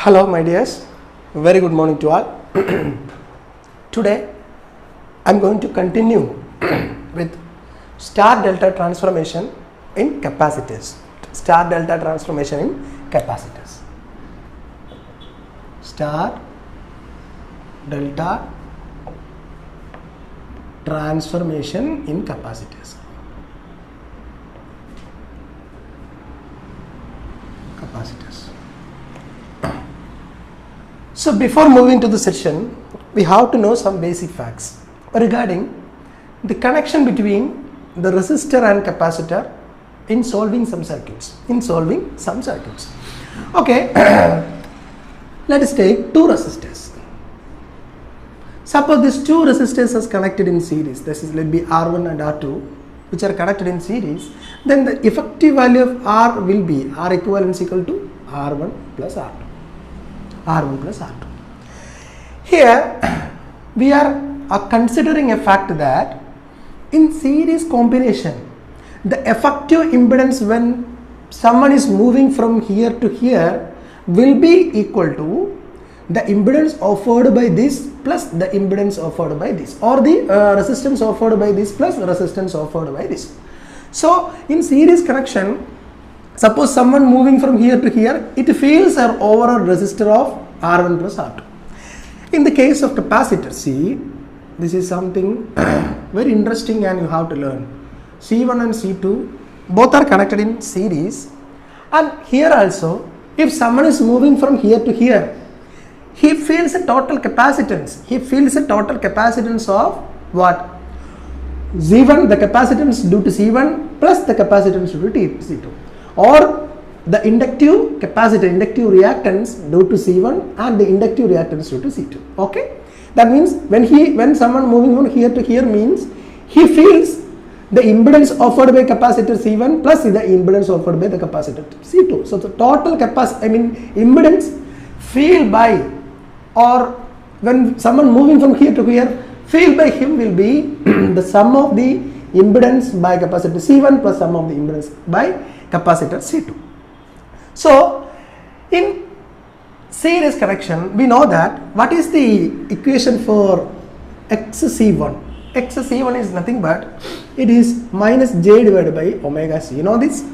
Hello my dears, very good morning to all. Today I am going to continue with star delta transformation in capacitors. Star delta transformation in capacitors. Star delta transformation in capacitors. So before moving to the session, we have to know some basic facts regarding the connection between the resistor and capacitor in solving some circuits. Okay, let us take two resistors. Suppose these two resistors are connected in series. This is, let be R1 and R2, which are connected in series. Then the effective value of R will be R equivalent equal to R1 plus R2. R1 plus R2. Here we are considering a fact that in series combination, the effective impedance when someone is moving from here to here will be equal to the impedance offered by this plus the impedance offered by this, or the resistance offered by this plus the resistance offered by this. So in series connection, suppose someone moving from here to here, it feels an overall resistor of R1 plus R2. In the case of capacitor, see, this is something very interesting and you have to learn. C1 and C2 both are connected in series, and here also if someone is moving from here to here, he feels a total capacitance. He feels a total capacitance of what? Z1, the capacitance due to C1 plus the capacitance due to C2, or the inductive capacitor, inductive reactance due to C1 and the inductive reactance due to C2. Okay, that means when someone moving from here to here means he feels the impedance offered by capacitor C1 plus the impedance offered by the capacitor C2. So the total impedance feel by, or when someone moving from here to here, feel by him will be the sum of the impedance by capacitor C1 plus sum of the impedance by capacitor C2. So in series connection, we know that what is the equation for XC1? XC1 is nothing but it is minus J divided by omega C. You know this?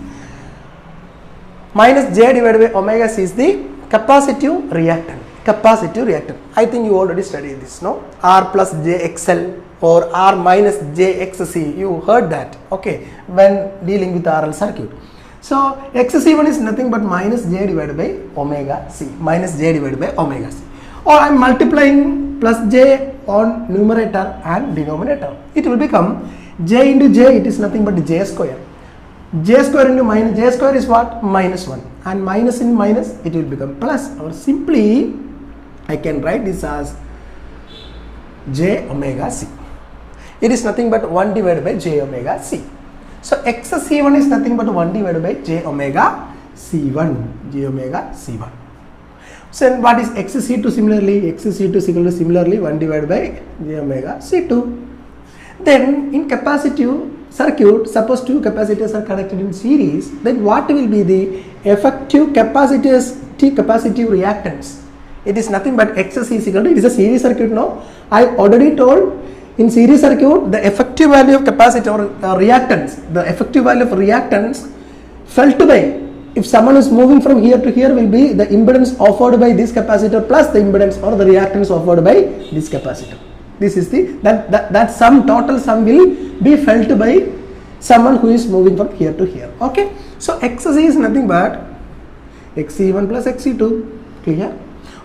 Minus J divided by omega C is the capacitive reactant. I think you already studied this, no? R plus JXL or R minus JXC. You heard that, okay, when dealing with the RL circuit. So XC1 is nothing but minus J divided by omega C. Or I am multiplying plus J on numerator and denominator. It will become J into J, it is nothing but J square. J square into minus, J square is what? Minus 1. And minus in minus, it will become plus. Or simply, I can write this as J omega C. It is nothing but 1 divided by J omega C. So XC1 is nothing but 1 divided by J omega C1. So what is XC2 similarly? XC2 is equal to similarly 1 divided by J omega C2. Then in capacitive circuit, suppose two capacitors are connected in series, then what will be the effective capacitive reactance? It is nothing but XC is equal to, it is a series circuit now. I already told in series circuit the effective value of capacitor reactance, the effective value of reactance felt by, if someone is moving from here to here, will be the impedance offered by this capacitor plus the impedance or the reactance offered by this capacitor. This is the that sum, total sum will be felt by someone who is moving from here to here. Okay, so XC is nothing but XC1 plus XC2. Clear?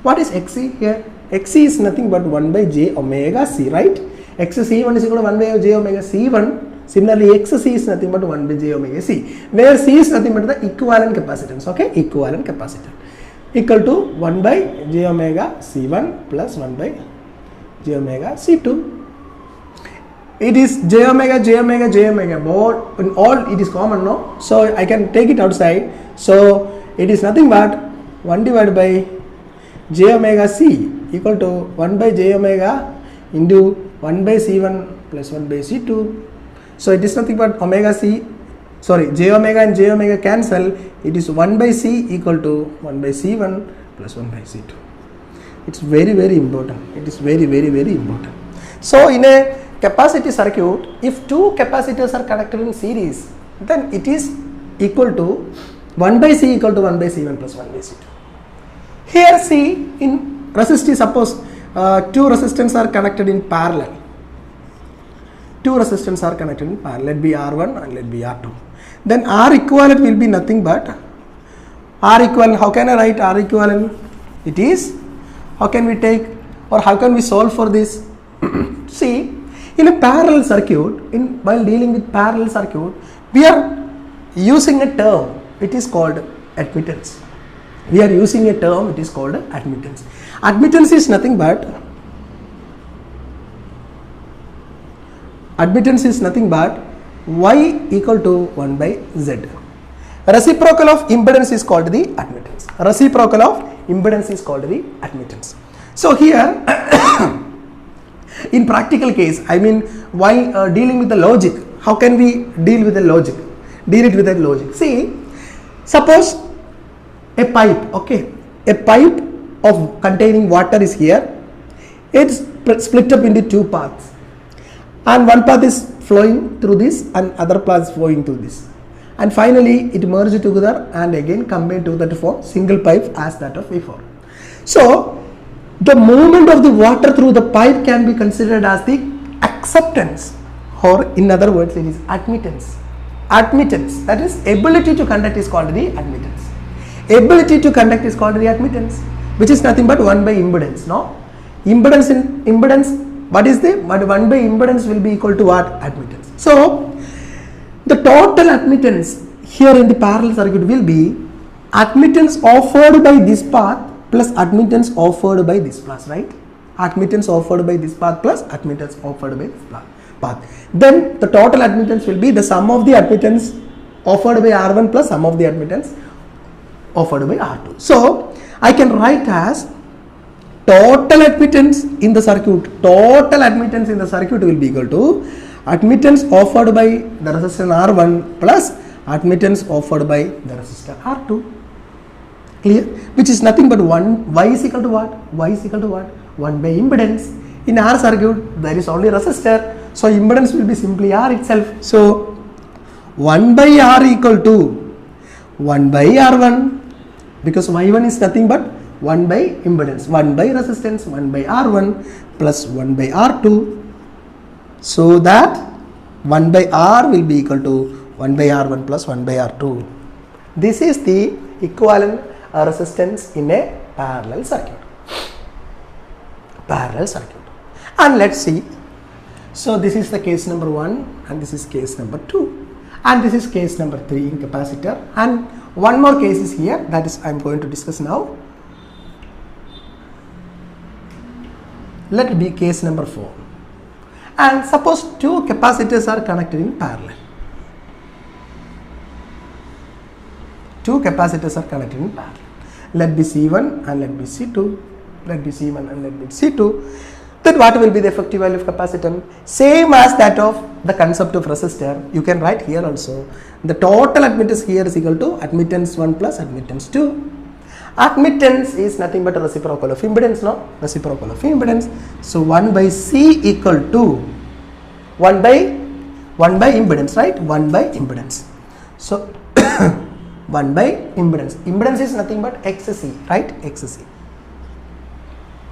What is XC here? XC is nothing but 1 by J omega C, right? XC1 is equal to 1 by J omega C1. Similarly, XC is nothing but 1 by J omega C, where C is nothing but the equivalent capacitance. Okay, equivalent capacitor equal to 1 by J omega C1 plus 1 by J omega C2. It is J omega. Both in all it is common, no? So I can take it outside. So it is nothing but 1 divided by J omega C equal to 1 by J omega into 1 by C1 plus 1 by C2. So it is nothing but omega C, J omega and J omega cancel. It is 1 by C equal to 1 by C1 plus 1 by C2. It's very, very important. It is very, very, very important. So in a capacitive circuit, if two capacitors are connected in series, then it is equal to 1 by C equal to 1 by C1 plus 1 by C2. Here see, in resistor, suppose two resistors are connected in parallel. Two resistors are connected in parallel. Let be R1 and let be R2. Then R equivalent will be nothing but R equivalent. How can I write R equivalent? It is, how can we take, or how can we solve for this? See, in a parallel circuit, while dealing with parallel circuit, we are using a term. It is called admittance. We are using a term. It is called admittance. Admittance is nothing but Y equal to 1 by Z. Reciprocal of impedance is called the admittance. Reciprocal of impedance is called the admittance. So here, in practical case, I mean, while dealing with the logic, how can we deal with the logic? Deal it with the logic. See, suppose a pipe, okay, a pipe of containing water is here. It's split up into two paths, and one path is flowing through this and other path is flowing through this, and finally it merged together and again combined together to form single pipe as that of before. So the movement of the water through the pipe can be considered as the acceptance, or in other words it is admittance. Admittance, that is ability to conduct, is called the admittance. Ability to conduct is called the admittance, which is nothing but 1 by impedance. No, impedance in impedance, what is the 1 by impedance will be equal to what? Admittance. So the total admittance here in the parallel circuit will be admittance offered by this path plus admittance offered by this path, right? Admittance offered by this path plus admittance offered by this path. Then the total admittance will be the sum of the admittance offered by R1 plus sum of the admittance offered by R2. So I can write as total admittance in the circuit. Total admittance in the circuit will be equal to admittance offered by the resistor R1 plus admittance offered by the resistor R2. Clear? Which is nothing but 1. Y is equal to what? Y is equal to what? 1 by impedance. In our circuit there is only resistor, so impedance will be simply R itself. So 1 by R equal to 1 by R1, because Y1 is nothing but 1 by impedance, 1 by resistance, 1 by R1 plus 1 by R2. So that 1 by R will be equal to 1 by R1 plus 1 by R2. This is the equivalent resistance in a parallel circuit. Parallel circuit. And let's see. So this is the case number 1 and this is case number 2 and this is case number 3 in capacitor, and one more case is here, that is I am going to discuss now. Let it be case number 4. And suppose two capacitors are connected in parallel. Two capacitors are connected in parallel. Let be C1 and let be C2. Let be C1 and let be C2. Then what will be the effective value of capacitance? Same as that of the concept of resistor. You can write here also. The total admittance here is equal to admittance 1 plus admittance 2. Admittance is nothing but a reciprocal of impedance, no? Reciprocal of impedance. So 1 by C equal to 1 by impedance, right? 1 by impedance. So 1 by impedance. Impedance is nothing but XC, right? XC.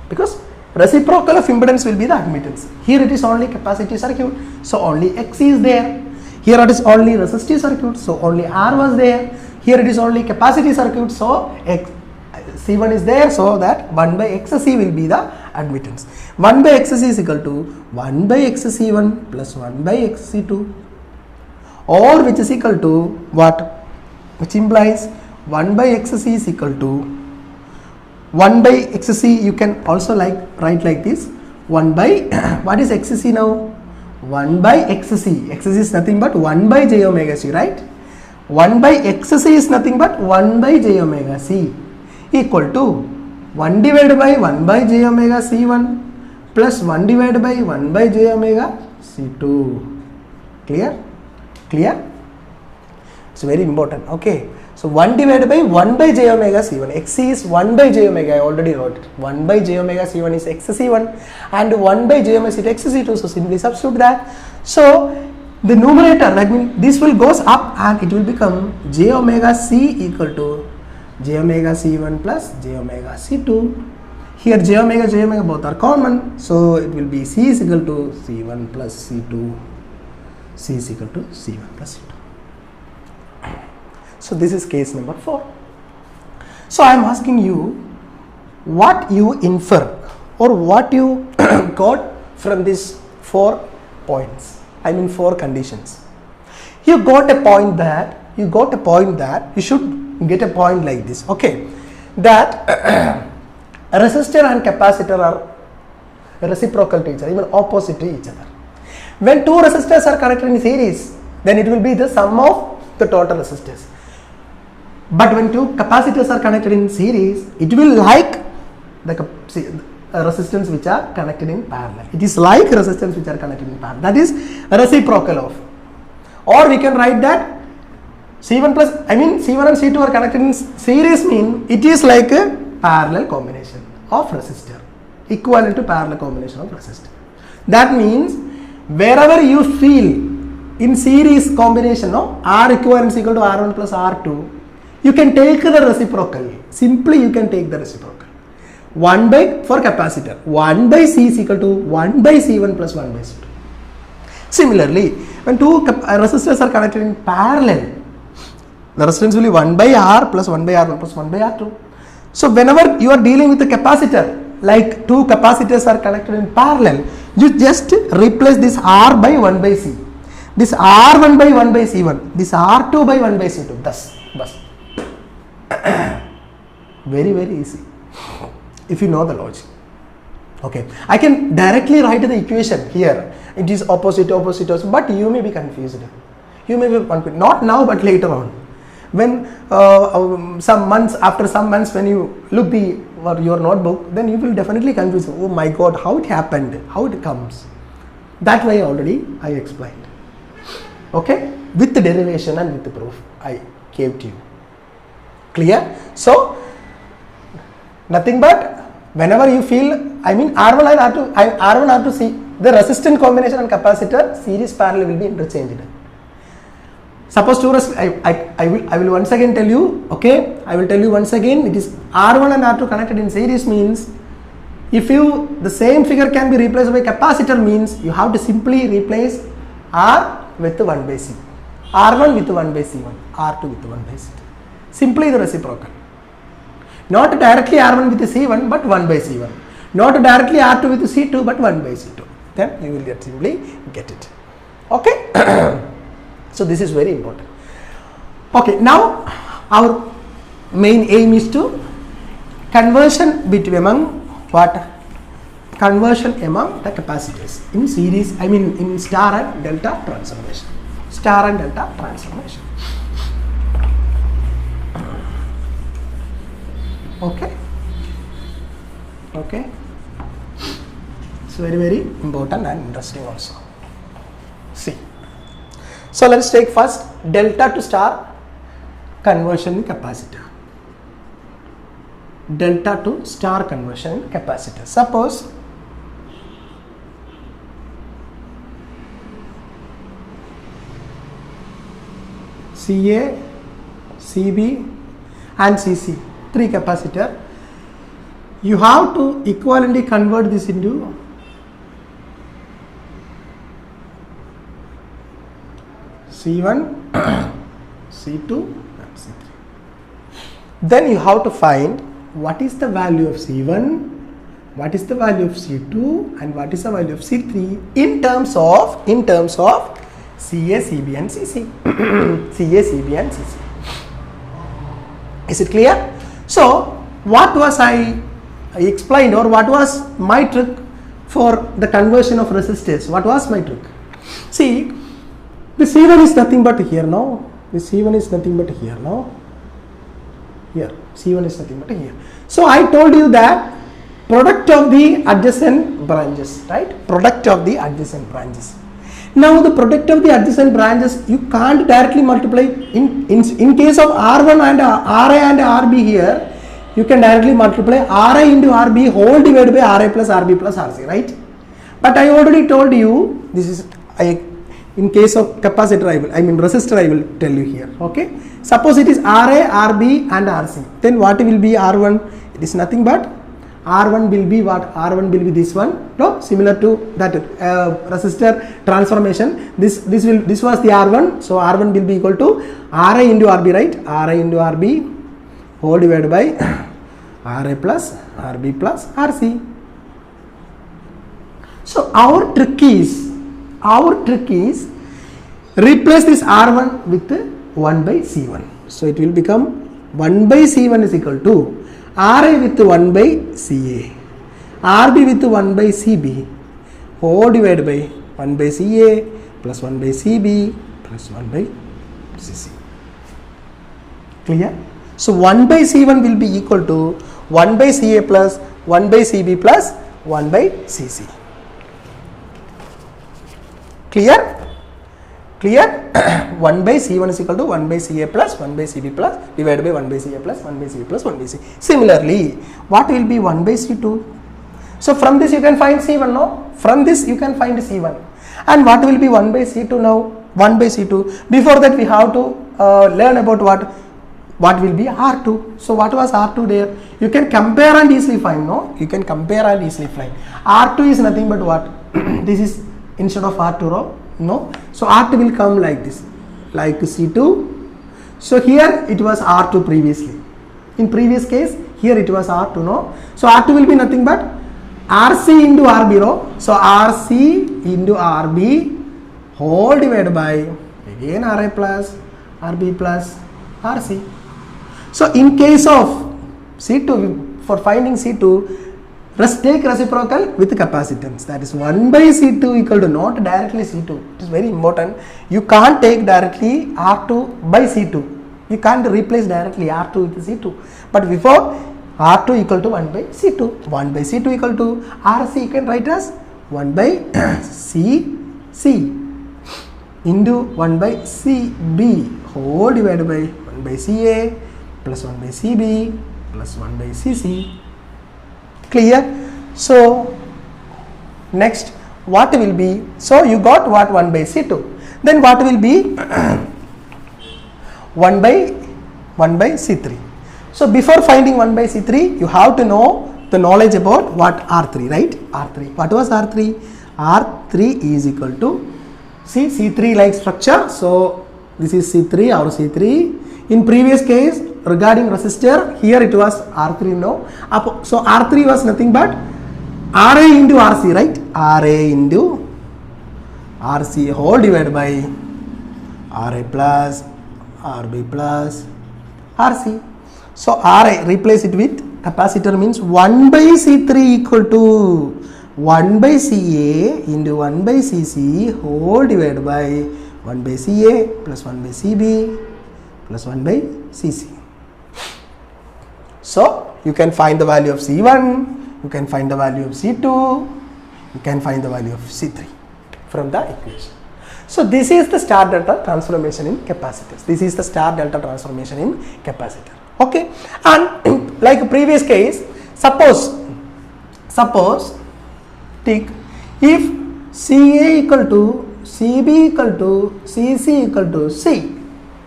Because reciprocal of impedance will be the admittance. Here it is only capacitive circuit, so only X is there. Here it is only resistive circuit, so only R was there. Here it is only capacitive circuit, so C1 is there, so that 1 by XC will be the admittance. 1 by XC is equal to 1 by XC1 plus 1 by XC2, or which is equal to what? Which implies 1 by XC is equal to 1 by XC. You can also write like this, 1 by what is XC now? 1 by XC. XC is nothing but 1 by j omega c, right? 1 by XC is nothing but 1 by j omega c equal to 1 divided by 1 by j omega c1 plus 1 divided by 1 by j omega c2. Clear? Clear? It's very important. Okay. So 1 divided by 1 by j omega c1. Xc is 1 by j omega. I already wrote it. 1 by j omega c1 is xc1 and 1 by j omega c2 xc2. So simply substitute that. So the numerator, that means this will goes up and it will become j omega c equal to j omega c1 plus j omega c2. Here j omega both are common. So it will be c is equal to c1 plus c2. C is equal to c1 plus c2. So this is case number 4. So I am asking you what you infer or what you got from these 4 points. I mean 4 conditions. You got a point that you should get a point like this. Okay, that a resistor and capacitor are reciprocal to each other, even opposite to each other. When 2 resistors are connected in series, then it will be the sum of the total resistors. But when 2 capacitors are connected in series, it will like the resistance which are connected in parallel. It is like resistance which are connected in parallel. That is reciprocal of. Or we can write that C1 and C2 are connected in series, mean it is like a parallel combination of resistor, equivalent to parallel combination of resistor. That means wherever you feel in series combination, no, R equivalent is equal to R1 plus R2, you can take the reciprocal. Simply you can take the reciprocal. 1 by, for capacitor, 1 by C is equal to 1 by C1 plus 1 by C2. Similarly, when 2 resistors are connected in parallel, the resistance will be 1 by R plus 1 by R1 plus 1 by R2. So whenever you are dealing with a capacitor, like 2 capacitors are connected in parallel, you just replace this R by 1 by C, this R1 by 1 by C1, this R2 by 1 by C2, thus. Very easy if you know the logic. Okay, I can directly write the equation here. It is opposite, but you may be confused. Not now, but later on. When after some months, when you look your notebook, then you will definitely confuse. Oh my God, how it happened, how it comes. That way already I explained. Okay, with the derivation and with the proof I gave to you. Clear? So nothing but whenever you feel, R1 and R2 C, the resistant combination and capacitor series parallel will be interchanged. Suppose 2 I will once again tell you. Okay, I will tell you once again. It is R1 and R2 connected in series, means if the same figure can be replaced by capacitor, means you have to simply replace R with 1 by C, R1 with 1 by C1, R2 with 1 by C2. Simply the reciprocal. Not directly R1 with C1 but 1 by C1. Not directly R2 with C2 but 1 by C2. Then you will simply get it. Okay. So this is very important. Okay. Now our main aim is to conversion among the capacitors in series. In star and delta transformation. Star and delta transformation. Okay. It's very important and interesting also. See. So let's take first delta to star conversion in capacitor. Delta to star conversion in capacitor. Suppose CA, CB and CC, 3 capacitor. You have to equivalently convert this into C1, C2 and C3. Then you have to find what is the value of C1, what is the value of C2 and what is the value of C3 in terms of CA, CB and CC. CA, CB and CC. Is it clear? So what was I explained, or what was my trick for the conversion of resistors? What was my trick? See, the C1 is nothing but here now. The C1 is nothing but here now. Here, C1 is nothing but here. So I told you that product of the adjacent branches, right? Product of the adjacent branches. Now the product of the adjacent branches you can't directly multiply. In case of R1 and RA and RB here, you can directly multiply RA into RB whole divided by RA plus RB plus RC, right? But I already told you, this is in case of capacitor resistor I will tell you here, okay? Suppose it is RA, RB and RC, then what will be R1? It is nothing but R1 will be what? R1 will be this one, no? Similar to that resistor transformation. This was the R1, so R1 will be equal to RA into RB, right? RA into RB whole divided by RA plus RB plus RC. So our trick is replace this R1 with 1 by C1. So it will become 1 by C1 is equal to RA with 1 by CA, RB with 1 by CB whole divided by 1 by CA plus 1 by CB plus 1 by CC. Clear? So 1 by C1 will be equal to 1 by CA plus 1 by CB plus 1 by CC. Clear? Clear? 1 by C1 is equal to 1 by CA plus 1 by CB plus divided by 1 by CA plus 1 by CB plus 1 by C. Similarly, what will be 1 by C2? So from this you can find C1, no? From this you can find C1. And what will be 1 by C2 now? 1 by C2. Before that we have to learn about what will be R2. So what was R2 there? You can compare and easily find, no? You can compare and easily find. R2 is nothing but what? This is instead of R2 row, no? So R2 will come like this, like C2. So here it was R2 previously. In previous case, here it was R2, no? So R2 will be nothing but RC into RB row. So RC into RB whole divided by again RA plus RB plus RC. So in case of C2, for finding C2, take reciprocal with capacitance, that is 1 by C2 equal to not directly C2. It is very important. You can't take directly R2 by C2. You can't replace directly R2 with C2. But before R2 equal to 1 by C2. 1 by C2 equal to RC, you can write as 1 by CC into 1 by CB whole divided by 1 by CA plus 1 by CB plus 1 by CC. Clear? So next what will be, so you got what? 1 by C2. Then what will be 1 by C3. So before finding 1 by C3, you have to know the knowledge about what? R3, right? R3. What was R3? R3 is equal to, see, C3 like structure. So this is C3 or C3. In previous case regarding resistor, here it was R3, no? So R3 was nothing but RA into RC, right? RA into RC whole divided by RA plus RB plus RC. So RA, replace it with capacitor, means 1 by C3 equal to 1 by CA into 1 by CC whole divided by 1 by CA plus 1 by CB plus 1 by CC. So you can find the value of C1, you can find the value of C2, you can find the value of C3 from the equation. So this is the star delta transformation in capacitors. This is the star delta transformation in capacitor. Okay, and like previous case, suppose take if CA equal to CB equal to CC equal to C,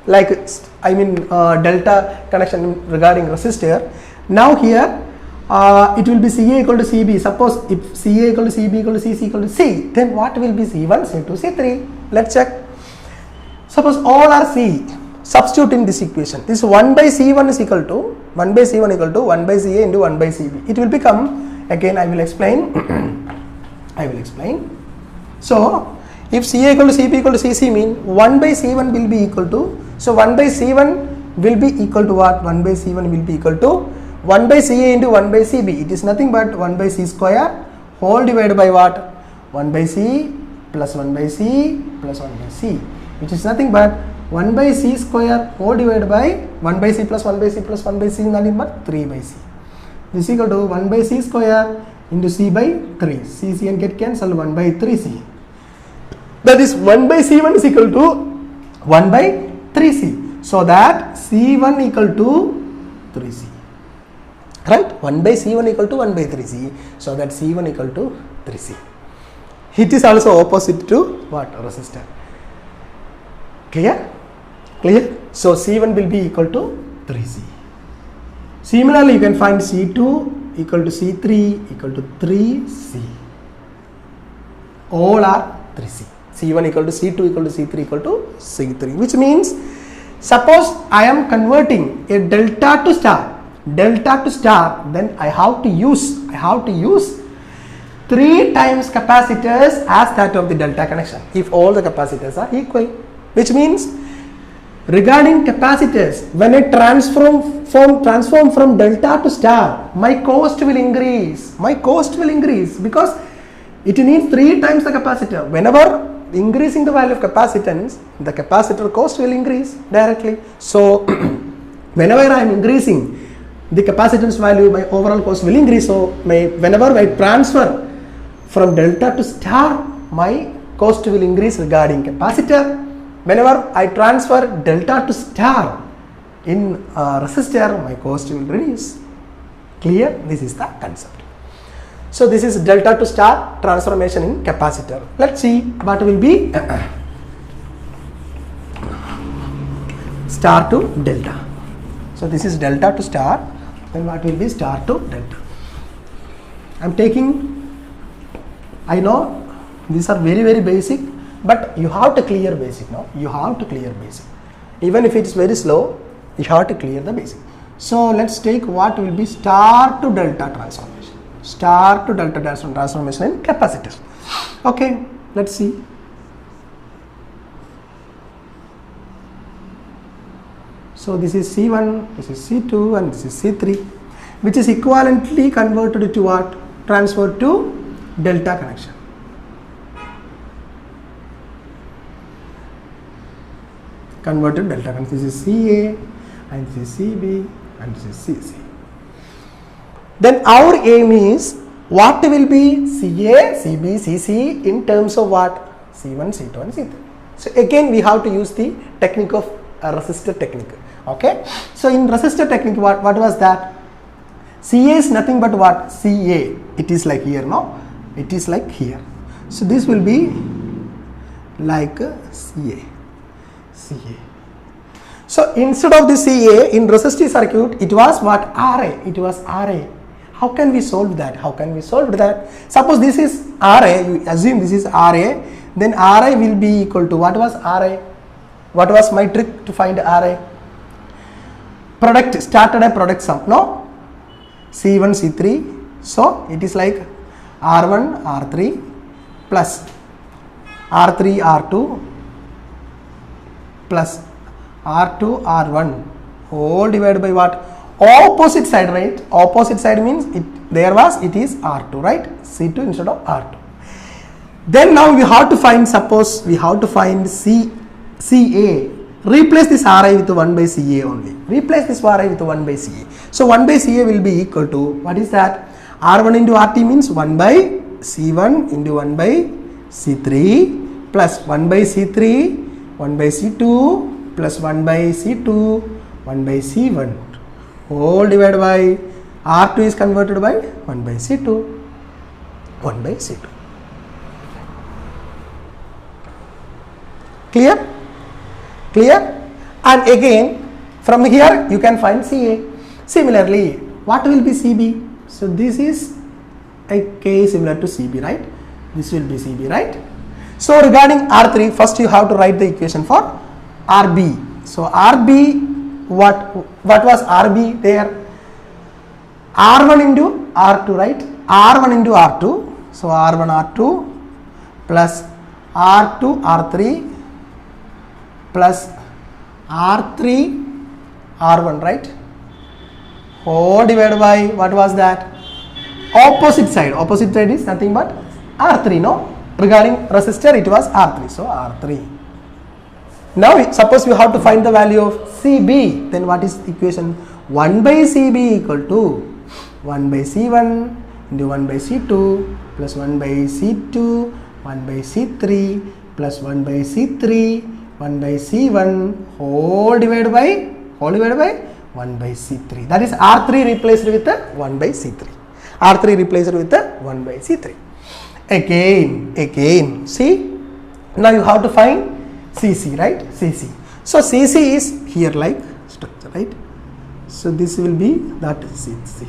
like delta connection regarding resistor. Now here it will be CA equal to CB. Suppose if CA equal to CB equal to CC equal to C, then what will be C1, C2, C3? Let's check. Suppose all are C. Substitute in this equation. This 1 by C1 is equal to 1 by C1 equal to 1 by CA into 1 by CB. It will become, again I will explain. So if CA equal to CB equal to CC mean 1 by C1 will be equal to, so 1 by C1 will be equal to what? 1 by C1 will be equal to 1 by CA into 1 by CB. It is nothing but 1 by C square whole divided by what? 1 by C plus 1 by C plus 1 by C, which is nothing but 1 by C square whole divided by 1 by C plus 1 by C plus 1 by C is nothing but 3 by C. This is equal to 1 by C square into C by 3. C and get cancelled, 1 by 3C. That is 1 by C1 is equal to 1 by 3C. So that C1 equal to 3C. Right? 1 by C1 equal to 1 by 3C. So that C1 equal to 3C. It is also opposite to what? Resistor. Clear? Clear? So C1 will be equal to 3C. Similarly, you can find C2 equal to C3 equal to 3C. All are 3C. C1 equal to C2 equal to C3 equal to C3. Which means, suppose I am converting a delta to star, then I have to use 3 times capacitors as that of the delta connection if all the capacitors are equal. Which means, regarding capacitors, when I transform from delta to star, my cost will increase. Because it needs 3 times the capacitor. Whenever increasing the value of capacitance, the capacitor cost will increase directly. So whenever I am increasing the capacitance value, my overall cost will increase. So whenever I transfer from delta to star, my cost will increase regarding capacitor. Whenever I transfer delta to star in resistor, my cost will reduce. Clear? This is the concept. So this is delta to star transformation in capacitor. Let's see what will be star to delta. So this is delta to star, then what will be star to delta. I know these are very, very basic, but you have to clear basic now. You have to clear basic. Even if it is very slow, you have to clear the basic. So let's take what will be star to delta transformation. Star to delta transformation in capacitor. Okay, let's see. So this is C1, this is C2 and this is C3, which is equivalently converted to what? Transferred to delta connection. Converted delta connection. This is CA and this is CB and this is CC. Then our aim is what will be CA, CB, CC in terms of what? C1, C2 and C3. So again we have to use the technique of resistor technique. Okay. So in resistor technique, what was that? CA is nothing but what? CA. It is like here, no? It is like here. So this will be like CA. So instead of the CA in resistive circuit, it was what? RA. It was RA. How can we solve that? Suppose this is RA, you assume this is RA, then RA will be equal to, what was RA? What was my trick to find RA? Started a product sum, no? C1, C3, so it is like R1, R3 plus R3, R2 plus R2, R1 all divided by what? Opposite side, right? Opposite side means it is R2, right? C2 instead of R2. Then now we have to find, suppose we have to find CA. Replace this RI with 1 by CA only. Replace this RI with 1 by CA. So 1 by CA will be equal to, what is that? R1 into RT means 1 by C1 into 1 by C3 plus 1 by C3, 1 by C2 plus 1 by C2, 1 by C1. All divided by R2 is converted by 1 by C2, 1 by C2. Clear? And again from here you can find CA. Similarly, what will be CB? So this is a case similar to CB, right? This will be CB, right? So regarding R3, first you have to write the equation for RB. So RB, what was RB there? R1 into R2, right? R1 into R2. So R1 R2 plus R2 R3 plus R3 R1, right? All divided by, what was that? Opposite side is nothing but R3, no? Regarding resistor it was R3, so R3. Now suppose we have to find the value of CB, then what is the equation? 1 by CB equal to 1 by C1 into 1 by C2 plus 1 by C2, 1 by C3 plus 1 by C3 1 by C1 whole divided by 1 by C3. That is R3 replaced with 1 by C3. R3 replaced with 1 by C3. Again, see, now you have to find CC, right? CC. So CC is here like structure, right? So this will be that CC.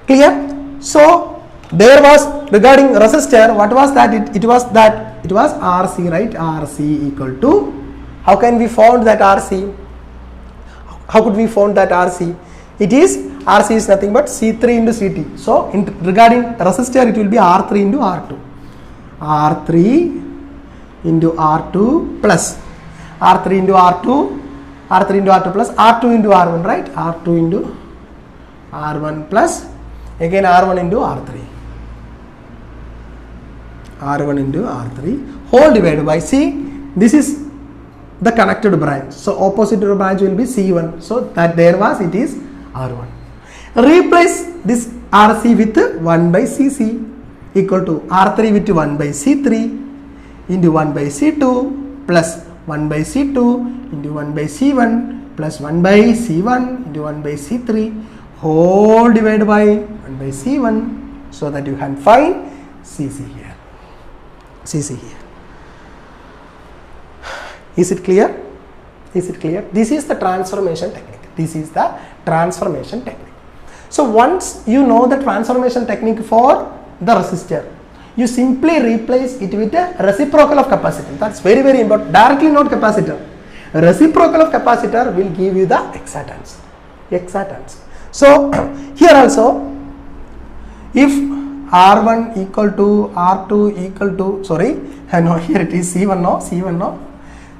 Clear? So there was regarding resistor, what was that? It was RC, right? RC equal to, how can we found that RC? How could we found that RC? It is, RC is nothing but C3 into CT. So regarding resistor, it will be R3 into R2. R3 into R2 plus R3 into R2, R3 into R2 plus R2 into R1, right? R2 into R1 plus again R1 into R3. R1 into R3 whole divided by, see, this is the connected branch. So opposite branch will be C1. So that there was, it is R1. Replace this RC with 1 by CC equal to R3 with 1 by C3 into 1 by C2 plus 1 by C2 into 1 by C1 plus 1 by C1 into 1 by C3 whole divided by 1 by C1, so that you can find CC here. CC here. Is it clear? Is it clear? This is the transformation technique. This is the transformation technique. So once you know the transformation technique for the resistor, you simply replace it with a reciprocal of capacitor. That's very, very important. Directly not capacitor. Reciprocal of capacitor will give you the exact answer. Exact answer. So here also, if R1 equal to R2 equal to, sorry, no, here it is C1 no, C1 no.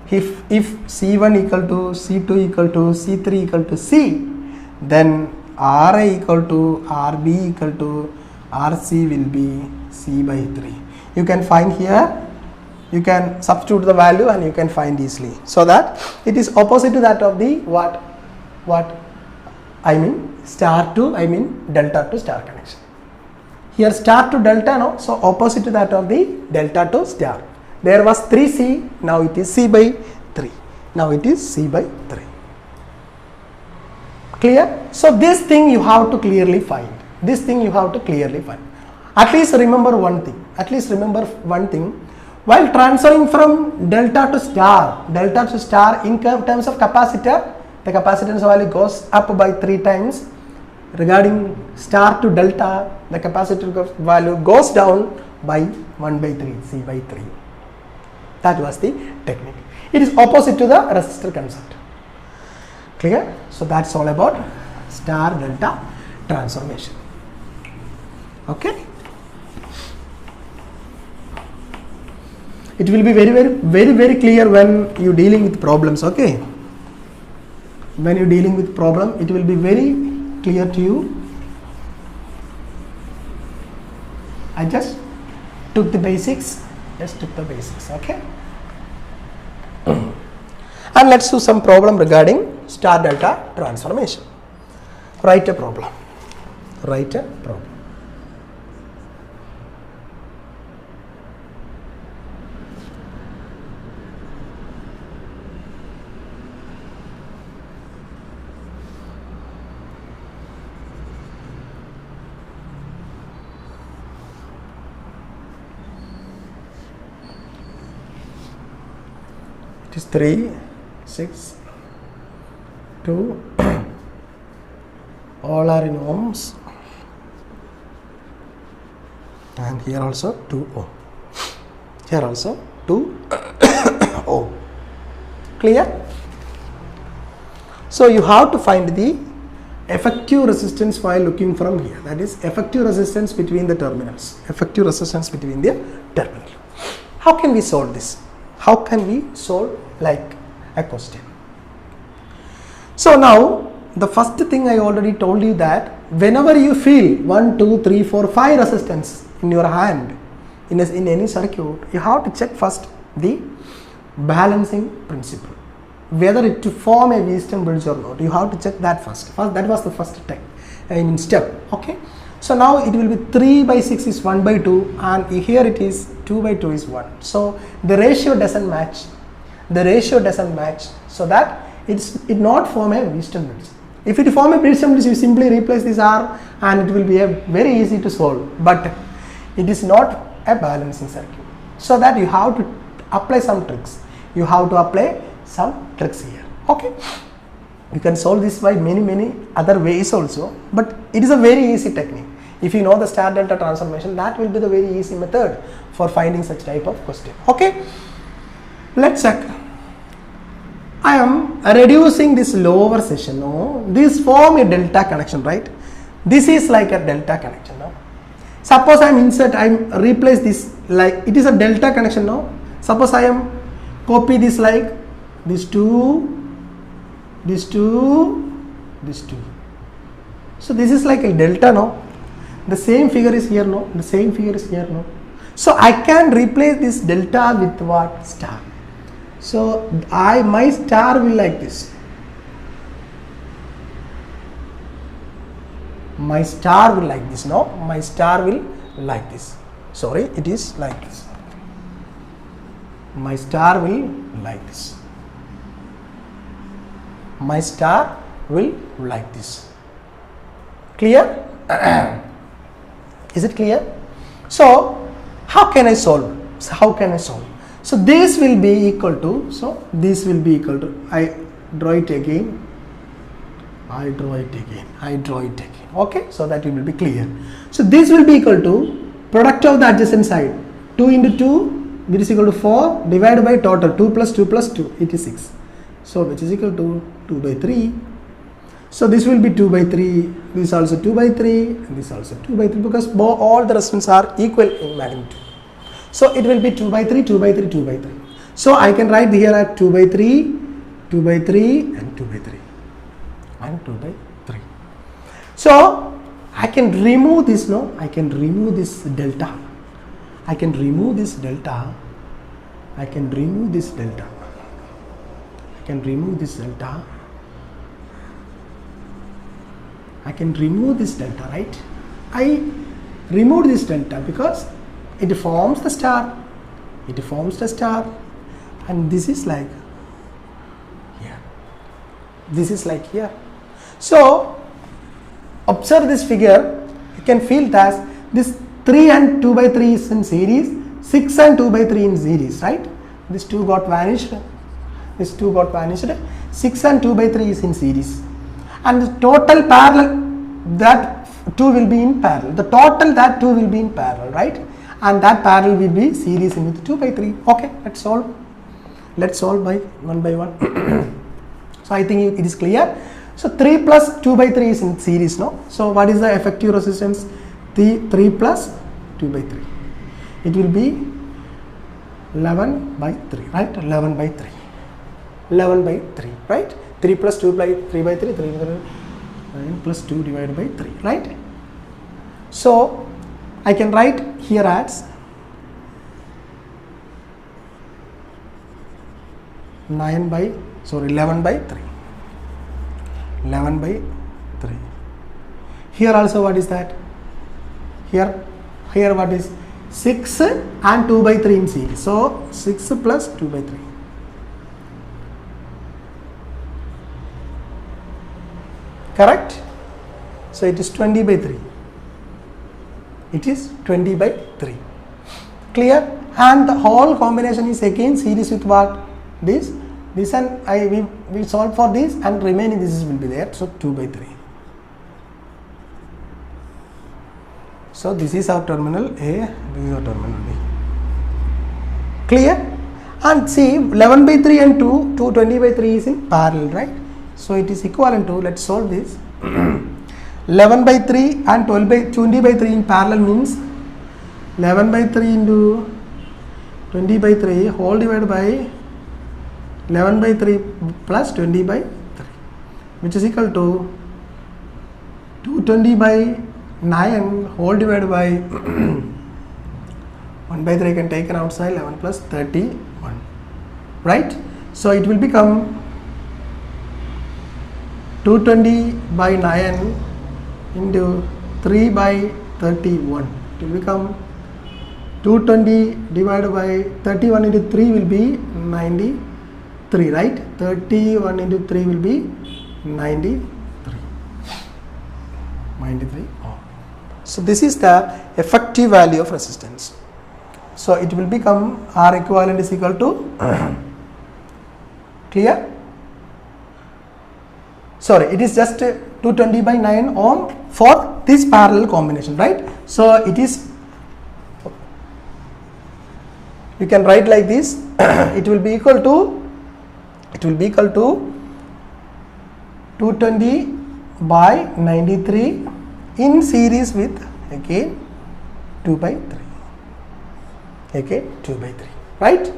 If C1 equal to C2 equal to C3 equal to C, then Ra equal to Rb equal to Rc will be C by 3. You can find here, you can substitute the value and you can find easily. So that it is opposite to that of the what I mean star to, I mean delta to star connection. Here star to delta, no, so opposite to that of the delta to star. There was 3C, now it is C by 3. Now it is C by 3. Clear? So this thing you have to clearly find. This thing you have to clearly find. At least remember one thing. While transferring from delta to star in terms of capacitor, the capacitance value goes up by 3 times. Regarding star to delta, the capacitor value goes down by 1 by 3, C by 3. That was the technique. It is opposite to the resistor concept. Clear? So that's all about star delta transformation. Okay? It will be very clear when you dealing with problems. Okay? When you dealing with problem, it will be very clear to you. I just took the basics. Okay? And let's do some problem regarding star delta transformation. Write a problem. It is 3, 6, 2, all are in ohms, and here also 2 ohm, here also 2 ohm. Clear? So you have to find the effective resistance while looking from here, that is effective resistance between the terminals. How can we solve this? How can we solve like a question? So now the first thing I already told you that whenever you feel 1, 2, 3, 4, 5 resistance in your hand in any circuit, you have to check first the balancing principle, whether it to form a Wheatstone bridge or not. You have to check that first. That was the first step. Okay. So now it will be 3 by 6 is 1 by 2, and here it is 2 by 2 is 1. So the ratio doesn't match. The ratio doesn't match, so that it not form a Wheatstone bridge. If it form a Wheatstone bridge, you simply replace this R and it will be a very easy to solve. But it is not a balancing circuit. So that you have to apply some tricks. You have to apply some tricks here. Okay. You can solve this by many other ways also, but it is a very easy technique. If you know the star delta transformation, that will be the very easy method for finding such type of question. Okay, let's check. I am reducing this lower section. No, this form a delta connection, right? This is like a delta connection. No, suppose I am replace this like it is a delta connection. No, suppose I am copy this like this two. This 2, this 2. So this is like a delta, no? The same figure is here, no? The same figure is here, no? So I can replace this delta with what? Star. So my star will like this. My star will like this, no? My star will like this. Sorry, it is like this. My star will like this. My star will like this. Clear? Is it clear? So how can I solve? So this will be equal to, I draw it again. Okay, so that it will be clear. So this will be equal to product of the adjacent side, 2 into 2, which is equal to 4 divided by total, 2 plus 2 plus 2, it is 6. So which is equal to 2 by 3. So this will be 2 by 3, this also 2 by 3, and this also 2 by 3, because all the resistance are equal in magnitude. So it will be 2 by 3, 2 by 3, 2 by 3. So I can write here at 2 by 3, 2 by 3, and 2 by 3, and 2 by 3. So I can remove this, no? I can remove this delta. I can remove this delta. I can remove this delta. I can remove this delta. I can remove this delta, right? I removed this delta because it forms the star. It forms the star, and this is like here. This is like here. So observe this figure. You can feel that this 3 and 2 by 3 is in series, 6 and 2 by 3 in series, right? This 2 got vanished. This 2 got vanished. 6 and 2 by 3 is in series, and the total parallel, that 2 will be in parallel. The total that 2 will be in parallel, right? And that parallel will be series in with 2 by 3. Okay, let's solve. Let's solve by one. So I think it is clear. So 3 plus 2 by 3 is in series, no? So what is the effective resistance? 3 plus 2 by 3. It will be 11 by 3, right? 11 by 3. 11 by 3, right? 3 plus 2 by 3 by 3, 3 9 plus 2 divided by 3, right? So I can write here as 11 by 3. 11 by 3. Here also what is that? Here what is 6 and 2 by 3 in series. So 6 plus 2 by 3. Correct? So it is 20 by 3. It is 20 by 3. Clear? And the whole combination is again series with what? This and we solve for this, and remaining this will be there. So 2 by 3. So this is our terminal A, this is our terminal B. Clear? And see, 11 by 3 and 20 by 3 is in parallel, right? So it is equivalent to, let's solve this. 11 by 3 and 20 by 3 in parallel means 11 by 3 into 20 by 3 whole divided by 11 by 3 plus 20 by 3, which is equal to 220 by 9 whole divided by 1 by 3 can take outside, 11 plus 31, right? So it will become 220 by 9 into 3 by 31. It will become 220 divided by 31 into 3 will be 93, right? 31 into 3 will be 93. 93 ohm. So this is the effective value of resistance. So it will become R equivalent is equal to clear? Sorry, it is just 220 by 9 ohm for this parallel combination, right? So it is, you can write like this. It will be equal to 220 by 93 in series with again 2 by 3. Okay, 2 by 3, right?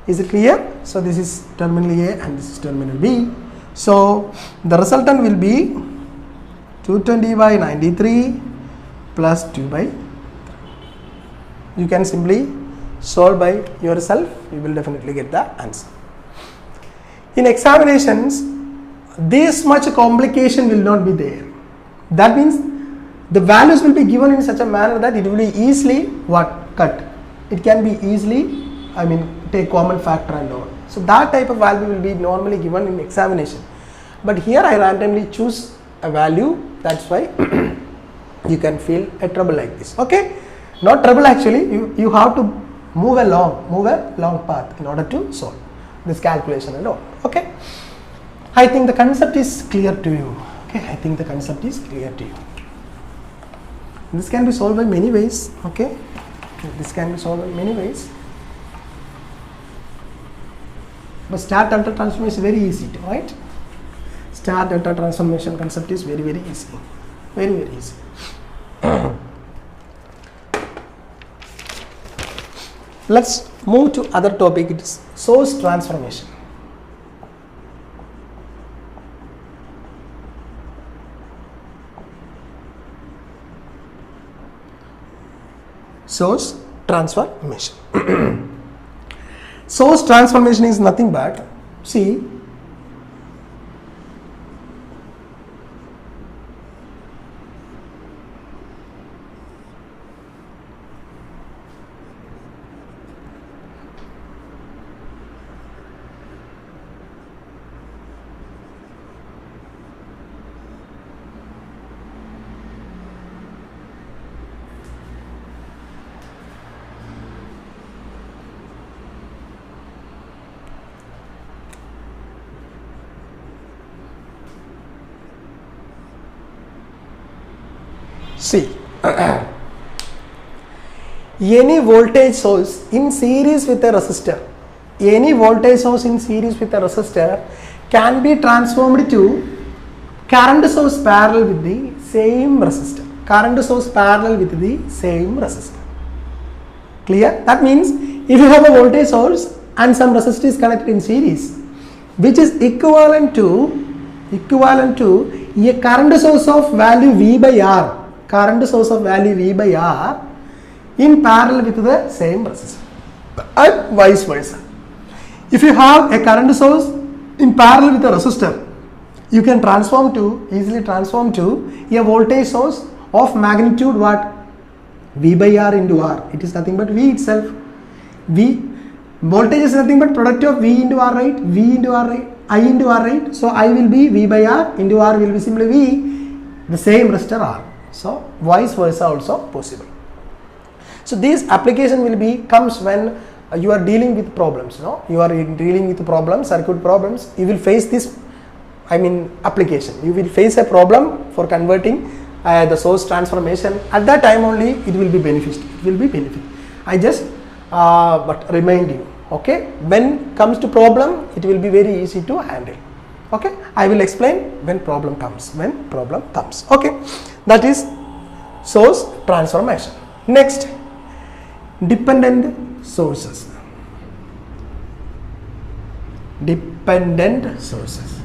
Is it clear? So this is terminal A and this is terminal B. So the resultant will be 220 by 93 plus 2 by 3. You can simply solve by yourself, you will definitely get the answer. In examinations, this much complication will not be there. That means the values will be given in such a manner that it will be easily cut. It can be easily, take common factor and all. So that type of value will be normally given in examination. But here I randomly choose a value, that's why you can feel a trouble like this. Okay, not trouble actually, you have to move a long path in order to solve this calculation and all. Okay, I think the concept is clear to you. Okay, I think the concept is clear to you. This can be solved by many ways. Okay, this can be solved in many ways. But star delta transformation is very easy, right? Star delta transformation concept is very easy. Very easy. Let's move to other topic. It is source transformation. Source transformation. Source transformation is nothing but, see, any voltage source in series with a resistor, can be transformed to current source parallel with the same resistor. Clear? That means if you have a voltage source and some resistor is connected in series, which is equivalent to a current source of value V by R, in parallel with the same resistor, and vice versa. If you have a current source in parallel with a resistor, you can easily transform to a voltage source of magnitude what? V by R into R. It is nothing but V itself. Voltage is nothing but product of V into R, right? I into R, right? So I will be V by R into R will be simply V, the same resistor R. So vice versa also possible. So this application comes when you are dealing with problems. You are dealing with problems, circuit problems. You will face this, application. You will face a problem for converting the source transformation. At that time only it will be beneficial. I just but remind you. Okay, when comes to problem, it will be very easy to handle. Okay, I will explain when problem comes. Okay, that is source transformation. Next, dependent sources. Dependent sources.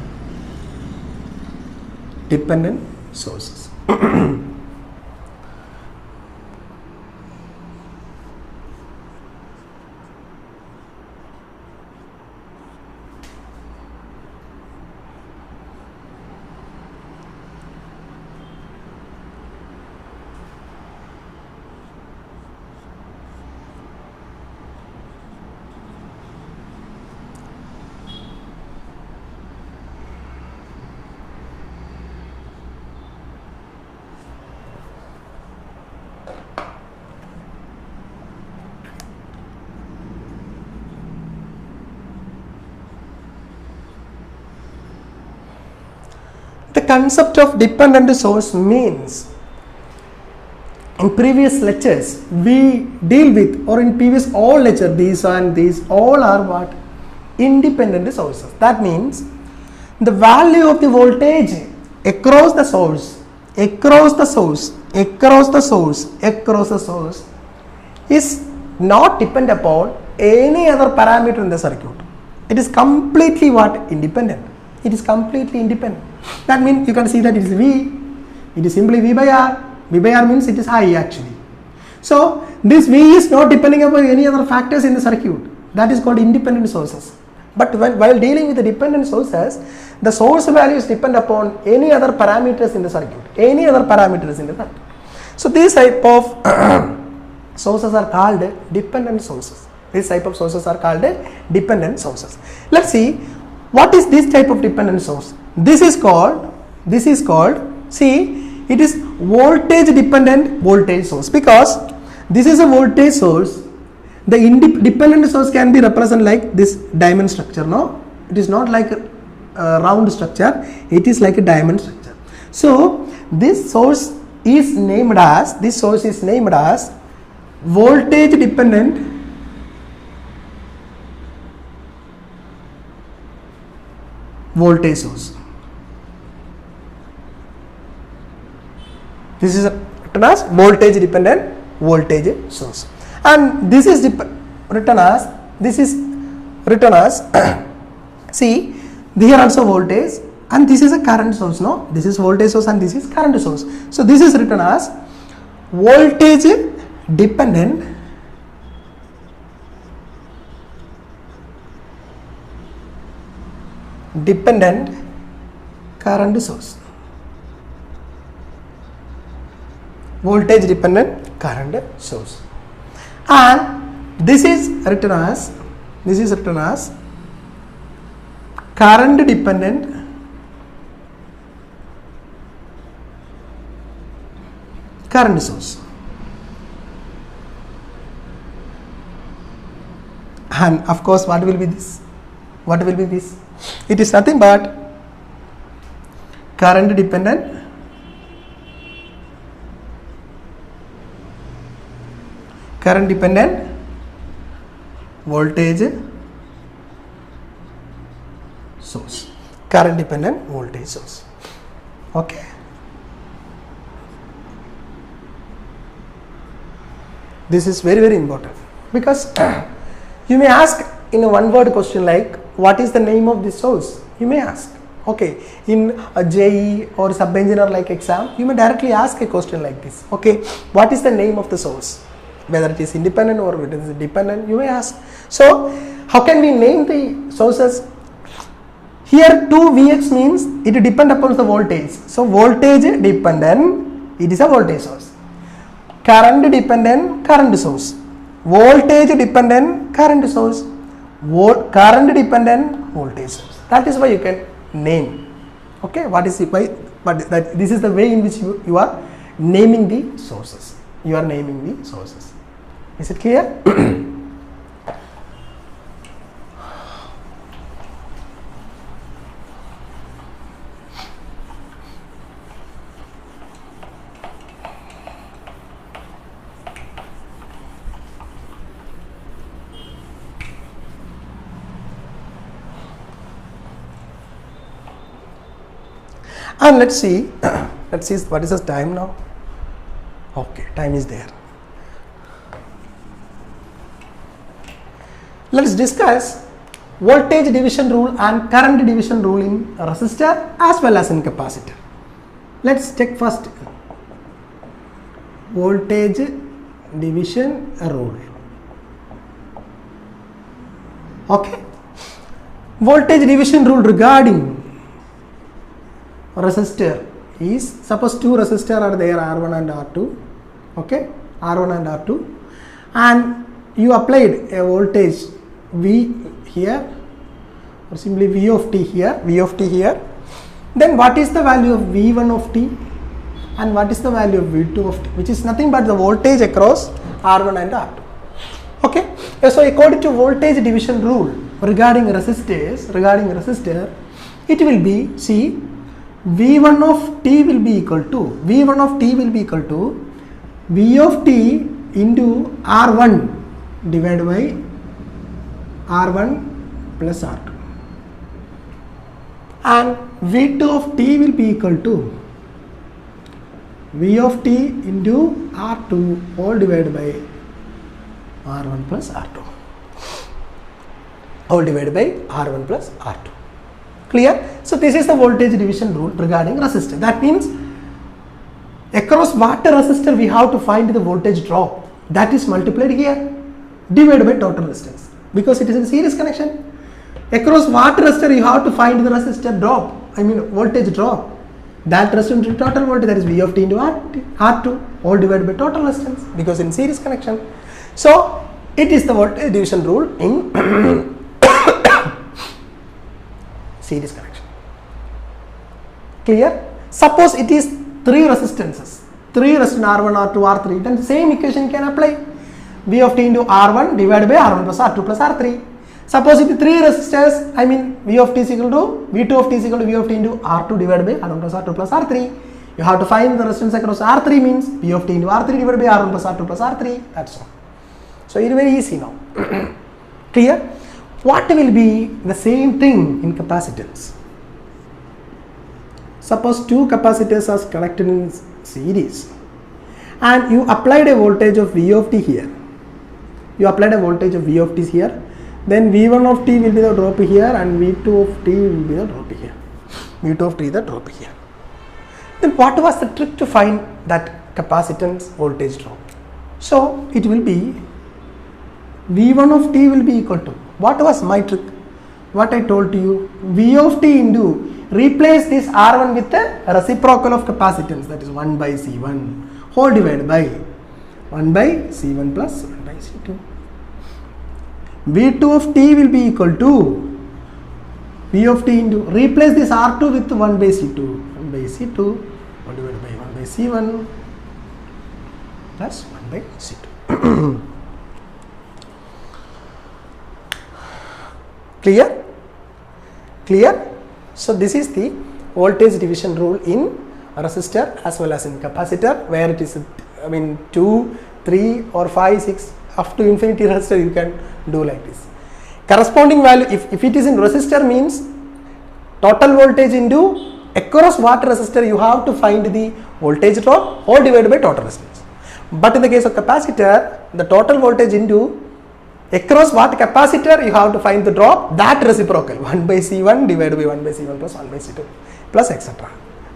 The concept of dependent source means, in previous lectures we deal with, or in previous all lecture, these and these all are what? Independent sources. That means the value of the voltage across the source is not dependent upon any other parameter in the circuit. It is completely what? Independent. It is completely independent. That means you can see that it is V. It is simply V by R. V by R means it is I actually. So this V is not depending upon any other factors in the circuit. That is called independent sources. But while dealing with the dependent sources, the source values depend upon any other parameters in the circuit. So these type of sources are called dependent sources. Let's see what is this type of dependent source. This is called, see, it is voltage dependent voltage source, because this is a voltage source. The dependent source can be represented like this diamond structure. No, it is not like a round structure, it is like a diamond structure. So this source is named as voltage dependent voltage source. This is written as voltage dependent voltage source, and this is written as see, here also voltage, and this is a current source. No, this is voltage source and this is current source. So this is written as voltage dependent current source. Voltage dependent current source, and this is written as current dependent current source. And of course, what will be this? It is nothing but current dependent voltage source. Okay. This is very, very important, because you may ask in a one word question like, what is the name of this source? You may ask. Okay, in a JE or sub-engineer like exam, you may directly ask a question like this. Okay, what is the name of the source? Whether it is independent or whether it is dependent, you may ask. So how can we name the sources? Here 2Vx means it depends upon the voltage. So voltage dependent, it is a voltage source. Current dependent current source. Voltage dependent current source. Current dependent voltage source. That is why you can name. Okay, what is it? Why? But this is the way in which you are naming the sources. Is it clear? And let's see what is the time now. Okay, time is there. Let's discuss voltage division rule and current division rule in resistor as well as in capacitor. Let's take first voltage division rule. Okay, voltage division rule regarding resistor is, suppose two resistors are there, R1 and R2. Okay, R1 and R2, and you applied a voltage V here, or simply V of t here, then what is the value of V1 of t and what is the value of V2 of t, which is nothing but the voltage across R1 and R2. Okay, so according to voltage division rule regarding resistor, it will be, see, V1 of t will be equal to V1 of t will be equal to V of t into R1 divided by R1 plus R2, and V2 of t will be equal to V of t into R2 all divided by R1 plus R2 all divided by R1 plus R2. Clear? So this is the voltage division rule regarding resistor. That means across what resistor we have to find the voltage drop, that is multiplied here divided by total resistance, because it is in series connection. Across what resistor you have to find the resistor drop, I mean voltage drop, that resistance into total voltage, that is V of t into R2 all divided by total resistance, because in series connection. So it is the voltage division rule in series connection. Clear? Suppose it is 3 resistances, 3 resistance R1, R2, R3, then the same equation can apply. V of t into R1 divided by R1 plus R2 plus R3. Suppose it is 3 resistors, I mean V of t is equal to V2 of t is equal to V of t into R2 divided by R1 plus R2 plus R3. You have to find the resistance across R3 means V of t into R3 divided by R1 plus R2 plus R3. That's all. So it is very easy now. Clear? What will be the same thing in capacitance? Suppose 2 capacitors are connected in series and you applied a voltage of V of t here. You applied a voltage of V of t here. Then V1 of t will be the drop here and V2 of t will be the drop here. V2 of t the drop here. Then what was the trick to find that capacitance voltage drop? So it will be V1 of t will be equal to, what was my trick? What I told to you, V of t into, replace this R1 with the reciprocal of capacitance, that is 1 by C1 whole divided by 1 by C1 plus 1 by C2. V2 of t will be equal to V of t into, replace this R2 with 1 by C2, 1 by C2 whole divided by 1 by C1 plus 1 by C2. Clear? Clear? So this is the voltage division rule in resistor as well as in capacitor, where it is, I mean 2, 3 or 5, 6 up to infinity resistor you can do like this. Corresponding value, if it is in resistor means total voltage into across what resistor you have to find the voltage drop all divided by total resistance. But in the case of capacitor, the total voltage into across what capacitor you have to find the drop, that reciprocal 1 by C1 divided by 1 by C1 plus 1 by C2 plus etc.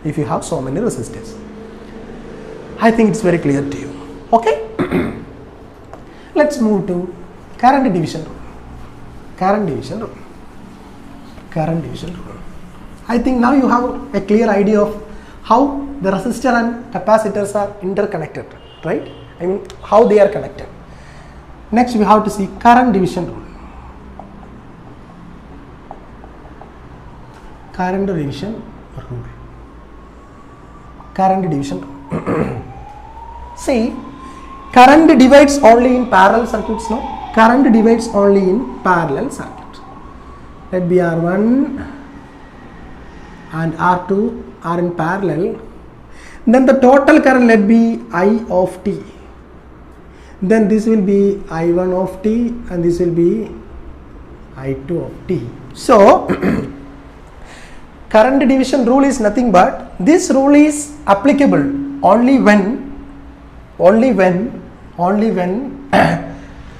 if you have so many resistors. I think it's very clear to you. Okay. Let's move to current division rule. Current division rule. Current division rule. I think now you have a clear idea of how the resistor and capacitors are interconnected, right? I mean how they are connected. Next we have to see current division rule. Current division rule. Current division rule. See, current divides only in parallel circuits, no? Current divides only in parallel circuits. Let be R1 and R2 are in parallel. Then the total current let be I of t. Then this will be I1 of t and this will be I2 of t. So current division rule is nothing but, this rule is applicable only when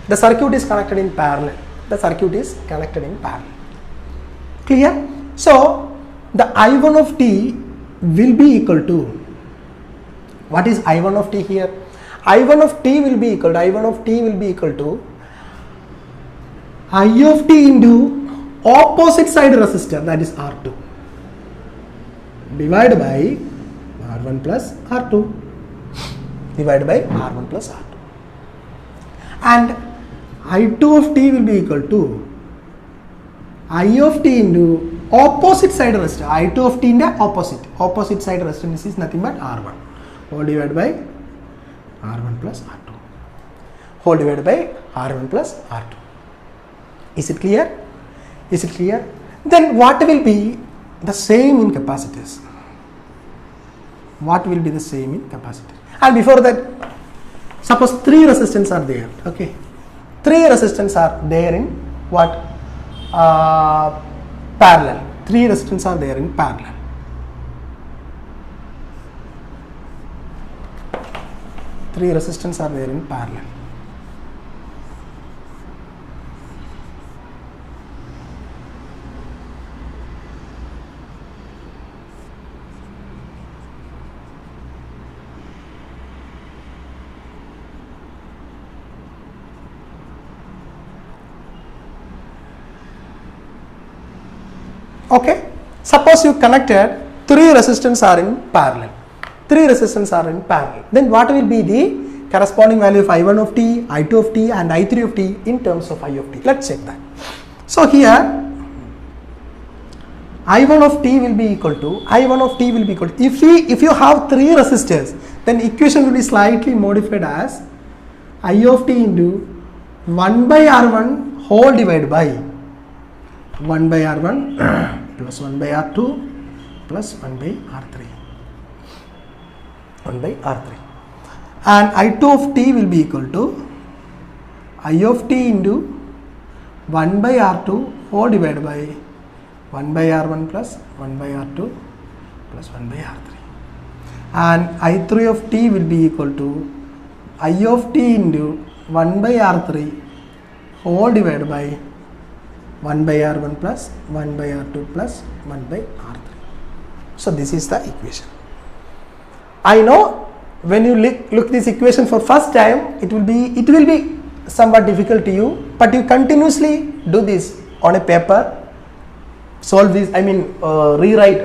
the circuit is connected in parallel. The circuit is connected in parallel. Clear? So the I1 of t will be equal to, what is I1 of t here? I1 of t will be equal to, I1 of t will be equal to I of t into opposite side resistor, that is R2, divided by R1 plus R2, divided by R1 plus R2, and I2 of t will be equal to I of t into opposite side resistor, I2 of t into opposite side resistance is nothing but R1 all divided by R1 plus R2 whole divided by R1 plus R2. Is it clear? Is it clear? Then what will be the same in capacitors? what will be the same in capacitor. And before that, suppose 3 resistance are there. Okay, 3 resistance are there in what? Parallel. 3 resistance are there in parallel. Three resistance are there in parallel. Okay, suppose you connected 3 resistance are in parallel. 3 resistance are in parallel. Then what will be the corresponding value of I1 of t, I2 of t and I3 of t in terms of I of t? Let's check that. So here I1 of t will be equal to if you have 3 resistors, then equation will be slightly modified as I of t into 1 by R1 whole divided by 1 by R1 plus 1 by R2 plus 1 by R3. 1 by R3, and I2 of t will be equal to I of t into 1 by R2 whole divided by 1 by R1 plus 1 by R2 plus 1 by R3, and I3 of t will be equal to I of t into 1 by R3 whole divided by 1 by R1 plus 1 by R2 plus 1 by R3. So this is the equation. I know when you look this equation for first time, it will be somewhat difficult to you, but you continuously do this on a paper, solve this, rewrite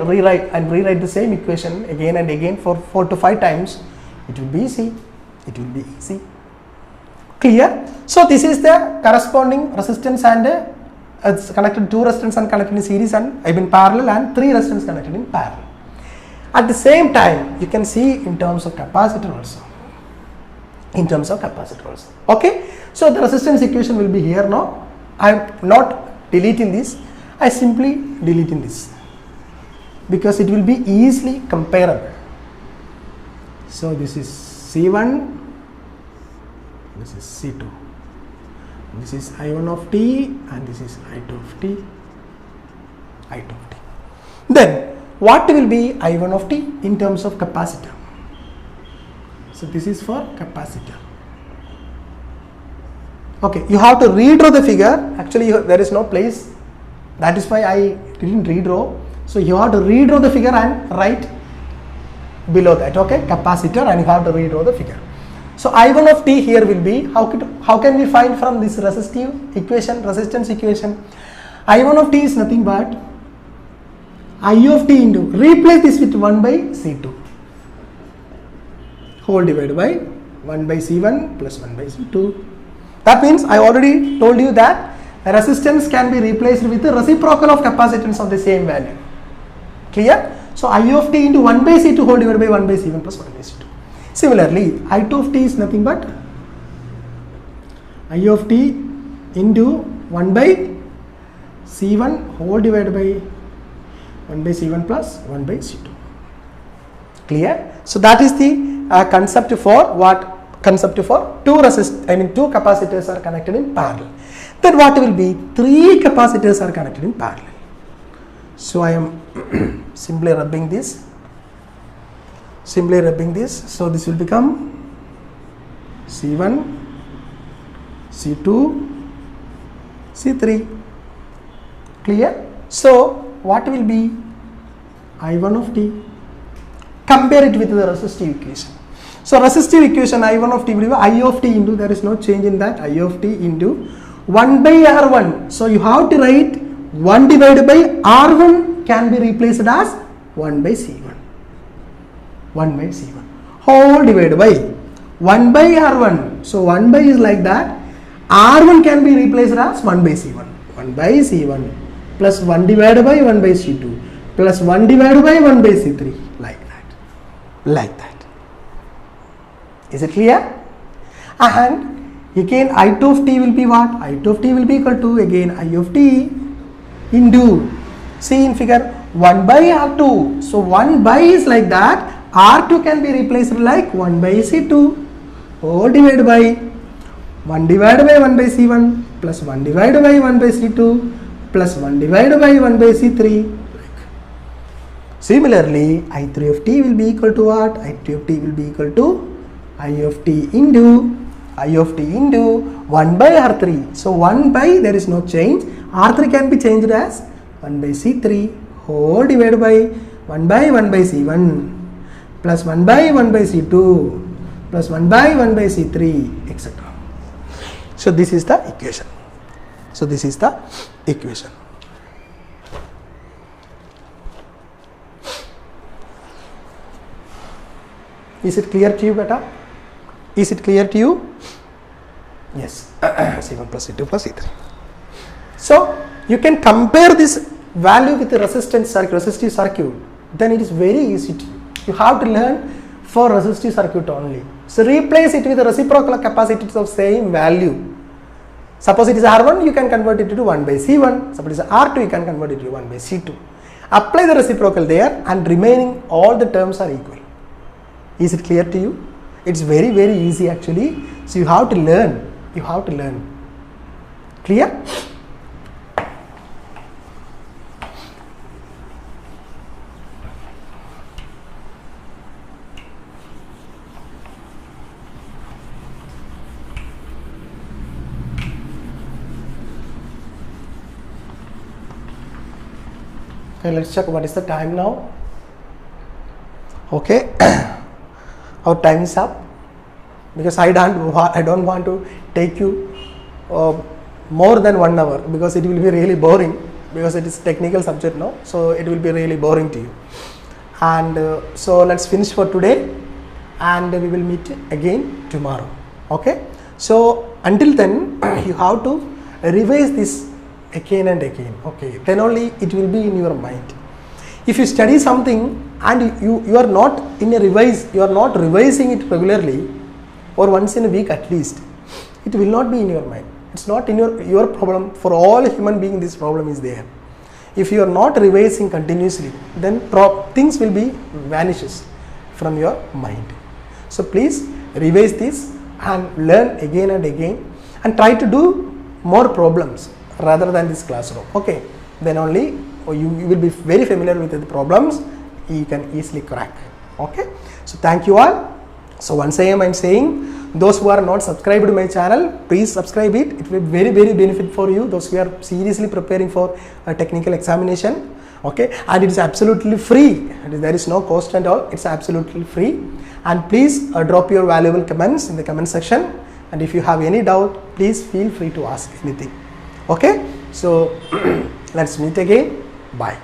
the same equation again and again for 4 to 5 times. It will be easy. Clear? So this is the corresponding resistance, and it's connected 2 resistance and connected in series and parallel, and 3 resistance connected in parallel. At the same time, you can see in terms of capacitor also. Okay, so the resistance equation will be here now. I am not deleting this, I simply deleting this because it will be easily comparable. So this is C1, this is C2, this is I1 of t and this is I2 of t, Then what will be I1 of t in terms of capacitor? So this is for capacitor. Okay, you have to redraw the figure. Actually there is no place, that is why I didn't redraw. So you have to redraw the figure and write below that, okay, capacitor, and you have to redraw the figure. So I1 of t here will be, how can we find from this resistance equation? I1 of t is nothing but I of t into, replace this with 1 by C2 whole divided by 1 by C1 plus 1 by C2. That means I already told you that resistance can be replaced with the reciprocal of capacitance of the same value. Clear? So I of t into 1 by C2 whole divided by 1 by C1 plus 1 by C2. Similarly, I2 of t is nothing but I of t into 1 by C1 whole divided by 1 by C1 plus 1 by C2. Clear? So that is the concept for what? Concept for two capacitors are connected in parallel. Then what will be? 3 capacitors are connected in parallel. So I am simply rubbing this. So this will become C1, C2, C3. Clear? So what will be I1 of t? Compare it with the resistive equation. So resistive equation I1 of t will be I of t into, there is no change in that, I of t into 1 by R1. So you have to write 1 divided by R1 can be replaced as 1 by C1. 1 by C1 whole divided by 1 by R1. So 1 by is like that. R1 can be replaced as 1 by C1. 1 by C1 plus 1 divided by 1 by C2 plus 1 divided by 1 by C3, like that. Is it clear? And again I2 of t will be what? I2 of t will be equal to again I of t into, see in figure, 1 by R2. So 1 by is like that, R2 can be replaced like 1 by C2 or divided by 1 divided by 1 by C1 plus 1 divided by 1 by C2 plus 1 divided by 1 by C3. Similarly, I3 of t will be equal to what? I3 of t will be equal to I of t into 1 by R3. So 1 by, there is no change. R3 can be changed as 1 by C3 whole divided by 1 by C1 plus 1 by 1 by C2 plus 1 by 1 by C3, etc. So this is the equation. Is it clear to you, beta? Is it clear to you? Yes. C1 plus C2 plus C3. So you can compare this value with the resistive circuit. Then it is very easy to you. You have to learn for resistive circuit only. So replace it with the reciprocal capacitance of same value. Suppose it is R1, you can convert it to 1 by C1. Suppose it is R2, you can convert it to 1 by C2. Apply the reciprocal there and remaining all the terms are equal. Is it clear to you? It's very easy actually. So you have to learn. Clear? Okay, let's check what is the time now. Okay, our time is up because I don't want to take you more than 1 hour because it will be really boring because it is technical subject now, so it will be really boring to you. And so let's finish for today and we will meet again tomorrow. Okay, so until then you have to revise this again and again. Okay, then only it will be in your mind. If you study something and you are not revising it regularly or once in a week at least, it will not be in your mind. It's not in your problem. For all human beings, this problem is there. If you are not revising continuously, then things will be vanishes from your mind. So please revise this and learn again and again and try to do more problems rather than this classroom. Okay, then only you will be very familiar with the problems, you can easily crack. Okay, so thank you all. So once again I am saying, those who are not subscribed to my channel, please subscribe it. It will be very benefit for you, those who are seriously preparing for a technical examination. Okay, and it is absolutely free. There is no cost and all. It's absolutely free. And please drop your valuable comments in the comment section. And if you have any doubt, please feel free to ask anything. Okay, so let's meet again. Bye.